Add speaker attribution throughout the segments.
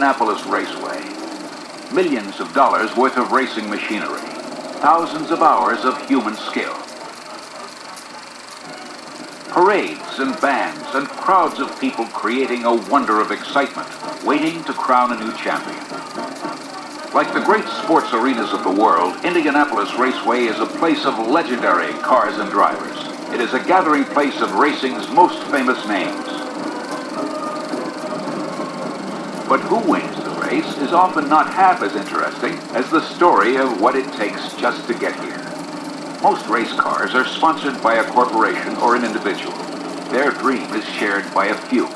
Speaker 1: Indianapolis Raceway. Millions of dollars worth of racing machinery. Thousands of hours of human skill. Parades and bands and crowds of people creating a wonder of excitement, waiting to crown a new champion. Like the great sports arenas of the world, Indianapolis Raceway is a place of legendary cars and drivers. It is a gathering place of racing's most famous names. But who wins the race is often not half as interesting as the story of what it takes just to get here. Most race cars are sponsored by a corporation or an individual. Their dream is shared by a few.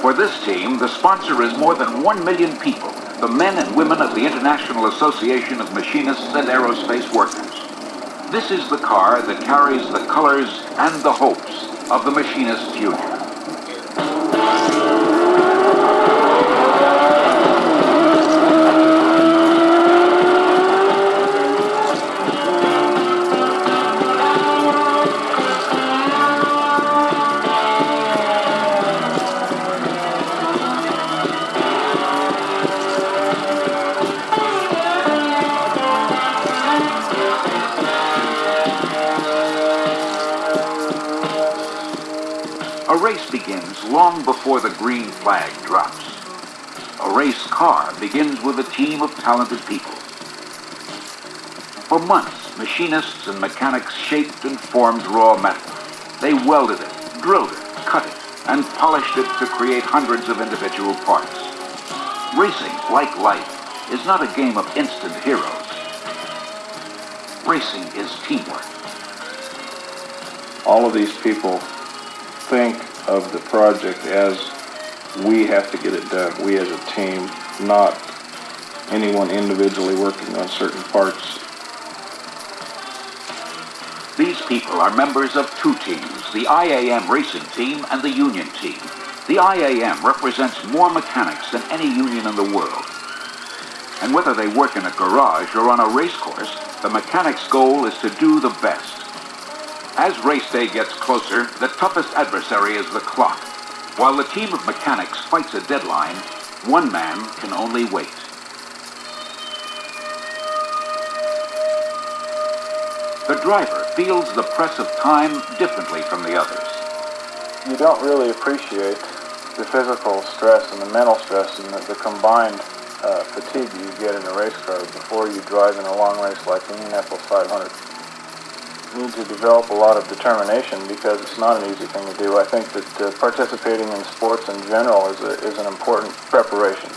Speaker 1: For this team, the sponsor is more than 1 million people, the men and women of the International Association of Machinists and Aerospace Workers. This is the car that carries the colors and the hopes of the Machinists Union. A race begins long before the green flag drops. A race car begins with a team of talented people. For months, machinists and mechanics shaped and formed raw metal. They welded it, drilled it, cut it, and polished it to create hundreds of individual parts. Racing, like life, is not a game of instant heroes. Racing is teamwork.
Speaker 2: All of these people think of the project as we have to get it done, we as a team, not anyone individually working on certain parts.
Speaker 1: These people are members of two teams, the IAM racing team and the union team. The IAM represents more mechanics than any union in the world. And whether they work in a garage or on a race course, the mechanics' goal is to do the best. As race day gets closer, the toughest adversary is the clock. While the team of mechanics fights a deadline, one man can only wait. The driver feels the press of time differently from the others.
Speaker 2: You don't really appreciate the physical stress and the mental stress and the combined fatigue you get in a race car before you drive in a long race like the Indianapolis 500. You need to develop a lot of determination because it's not an easy thing to do. I think that participating in sports in general is an important preparation.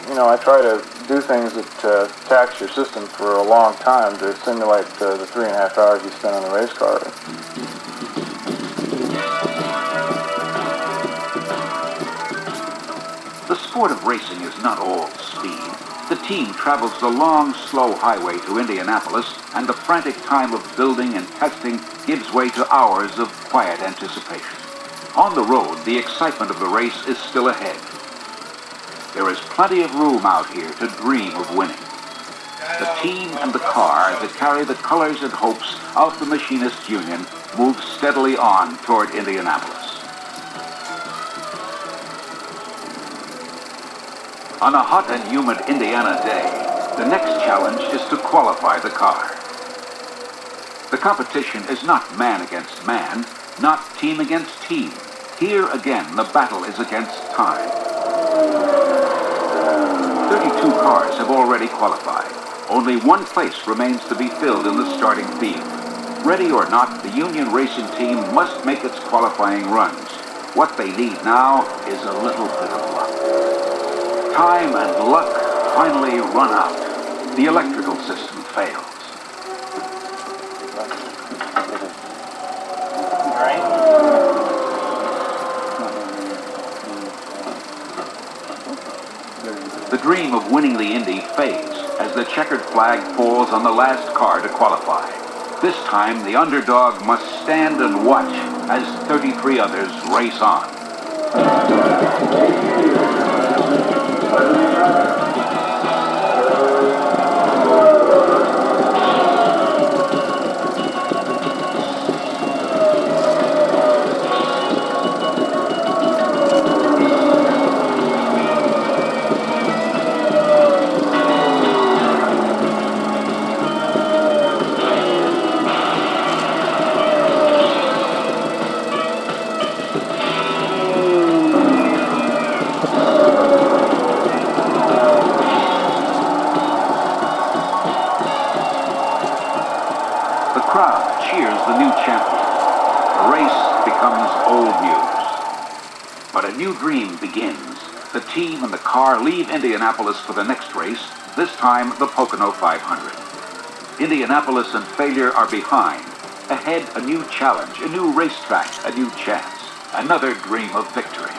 Speaker 2: You know, I try to do things that tax your system for a long time to simulate the 3.5 hours you spend on the race car.
Speaker 1: The sport of racing is not all speed. The team travels the long, slow highway to Indianapolis, and the frantic time of building and testing gives way to hours of quiet anticipation. On the road, the excitement of the race is still ahead. There is plenty of room out here to dream of winning. The team and the car that carry the colors and hopes of the Machinists Union move steadily on toward Indianapolis. On a hot and humid Indiana day, the next challenge is to qualify the car. The competition is not man against man, not team against team. Here again, the battle is against time. 32 cars have already qualified. Only one place remains to be filled in the starting field. Ready or not, the Union Racing team must make its qualifying runs. What they need now is a little bit of luck. Time and luck finally run out. The electrical system fails. The dream of winning the Indy fades as the checkered flag falls on the last car to qualify. This time, the underdog must stand and watch as 33 others race on. becomes the new champion. The race becomes old news. But a new dream begins. The team and the car leave Indianapolis for the next race, this time the Pocono 500. Indianapolis and failure are behind. Ahead, a new challenge, a new racetrack, a new chance. Another dream of victory.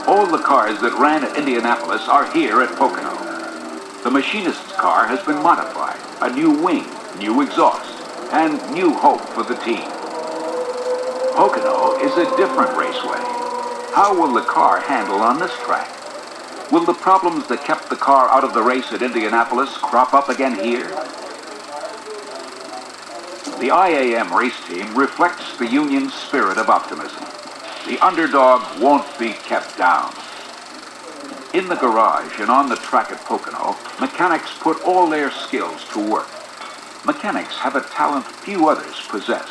Speaker 1: All the cars that ran at Indianapolis are here at Pocono. The machinist's car has been modified. A new wing, new exhaust, and new hope for the team. Pocono is a different raceway. How will the car handle on this track? Will the problems that kept the car out of the race at Indianapolis crop up again here? The IAM race team reflects the union's spirit of optimism. The underdog won't be kept down. In the garage and on the track at Pocono, mechanics put all their skills to work. Mechanics have a talent few others possess,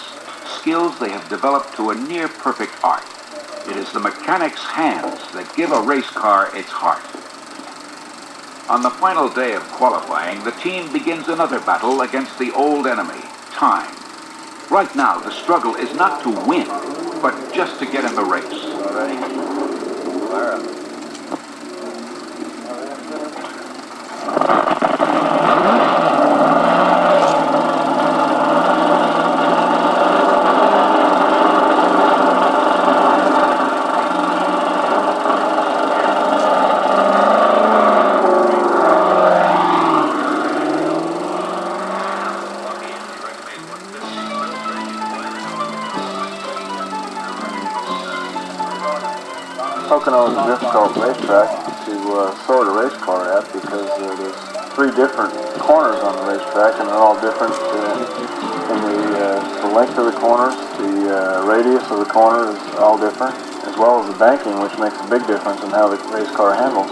Speaker 1: skills they have developed to a near-perfect art. It is the mechanic's hands that give a race car its heart. On the final day of qualifying, the team begins another battle against the old enemy, time. Right now, the struggle is not to win, but just to get in the race.
Speaker 2: Pocono is a difficult racetrack to sort a race car at because there's three different corners on the racetrack, and they're all different in the length of the corners. The radius of the corner is all different, as well as the banking, which makes a big difference in how the race car handles.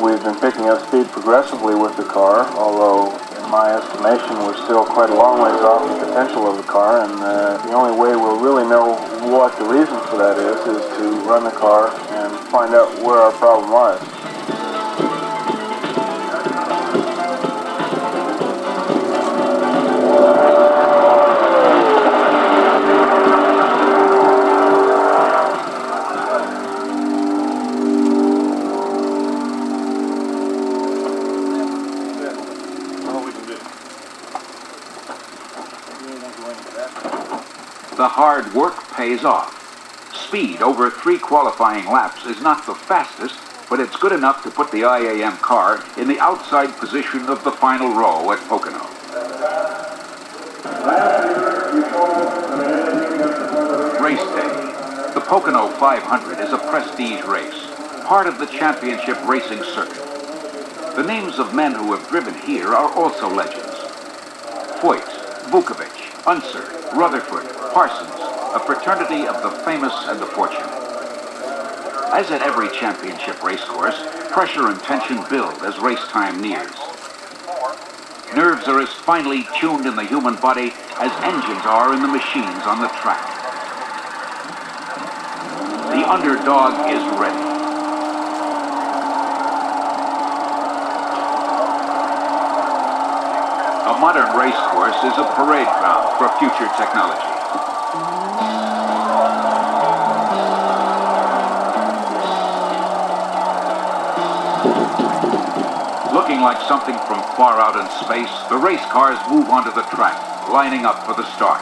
Speaker 2: We've been picking up speed progressively with the car, although in my estimation we're still quite a long ways off the potential of the car, and the only way we'll really know what the reason for that is to run the car and find out where our problem lies.
Speaker 1: The hard work pays off. Speed over 3 qualifying laps is not the fastest, but it's good enough to put the IAM car in the outside position of the final row at Pocono. Race day. The Pocono 500 is a prestige race, part of the championship racing circuit. The names of men who have driven here are also legends. Foyt, Vukovic, Unser, Rutherford, Parsons, a fraternity of the famous and the fortunate. As at every championship racecourse, pressure and tension build as race time nears. Nerves are as finely tuned in the human body as engines are in the machines on the track. The underdog is ready. A modern racecourse is a parade ground for future technology. Looking like something from far out in space, the race cars move onto the track, lining up for the start.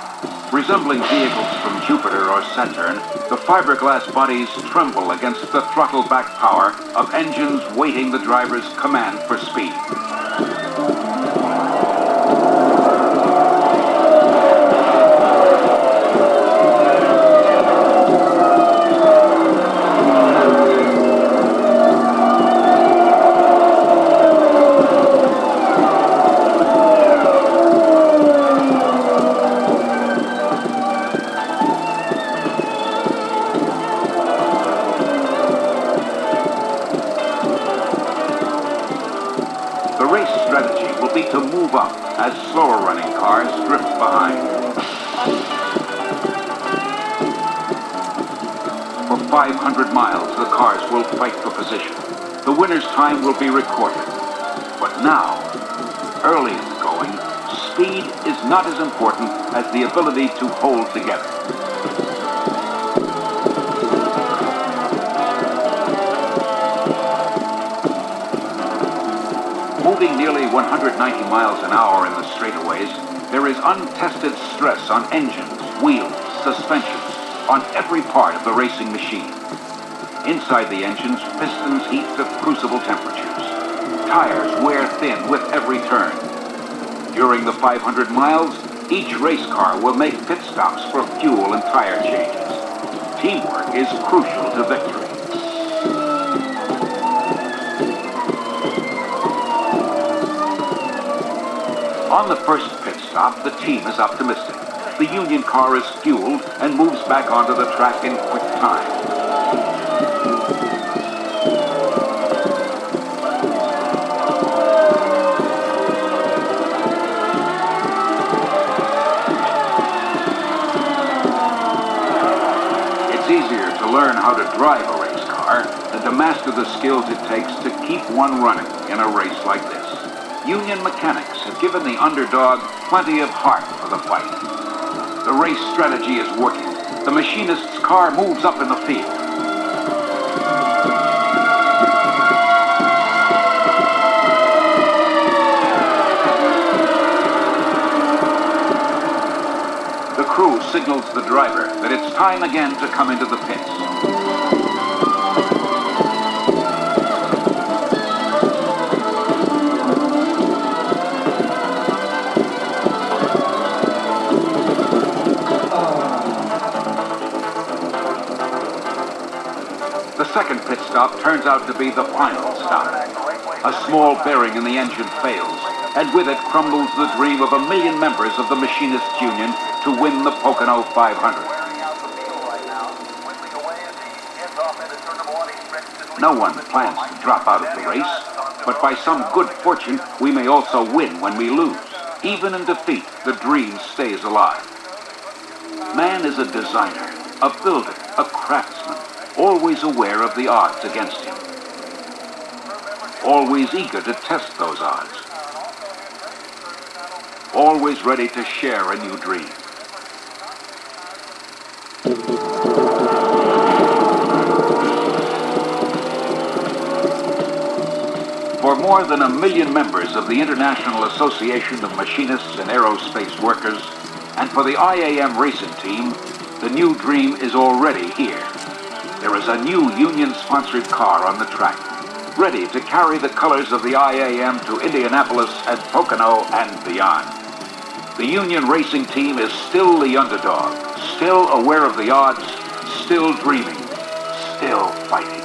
Speaker 1: Resembling vehicles from Jupiter or Saturn, the fiberglass bodies tremble against the throttle-back power of engines waiting the driver's command for speed. To move up as slower running cars drift behind. 500 miles, the cars will fight for position. The winner's time will be recorded. But now, early in the going, speed is not as important as the ability to hold together. Moving nearly 190 miles an hour in the straightaways, there is untested stress on engines, wheels, suspensions, on every part of the racing machine. Inside the engines, pistons heat to crucible temperatures. Tires wear thin with every turn. During the 500 miles, each race car will make pit stops for fuel and tire changes. Teamwork is crucial to victory. On the first pit stop, the team is optimistic. The Union car is fueled and moves back onto the track in quick time. It's easier to learn how to drive a race car than to master the skills it takes to keep one running in a race like this. Union mechanics have given the underdog plenty of heart for the fight. The race strategy is working. The machinist's car moves up in the field. The crew signals the driver that it's time again to come into the pits. The second pit stop turns out to be the final stop. A small bearing in the engine fails, and with it crumbles the dream of 1 million members of the Machinists' Union to win the Pocono 500. No one plans to drop out of the race, but by some good fortune, we may also win when we lose. Even in defeat, the dream stays alive. Man is a designer, a builder, a craftsman, always aware of the odds against him. Always eager to test those odds. Always ready to share a new dream. For more than 1 million members of the International Association of Machinists and Aerospace Workers, and for the IAM racing team, the new dream is already here. There is a new union-sponsored car on the track, ready to carry the colors of the IAM to Indianapolis and Pocono and beyond. The Union racing team is still the underdog, still aware of the odds, still dreaming, still fighting.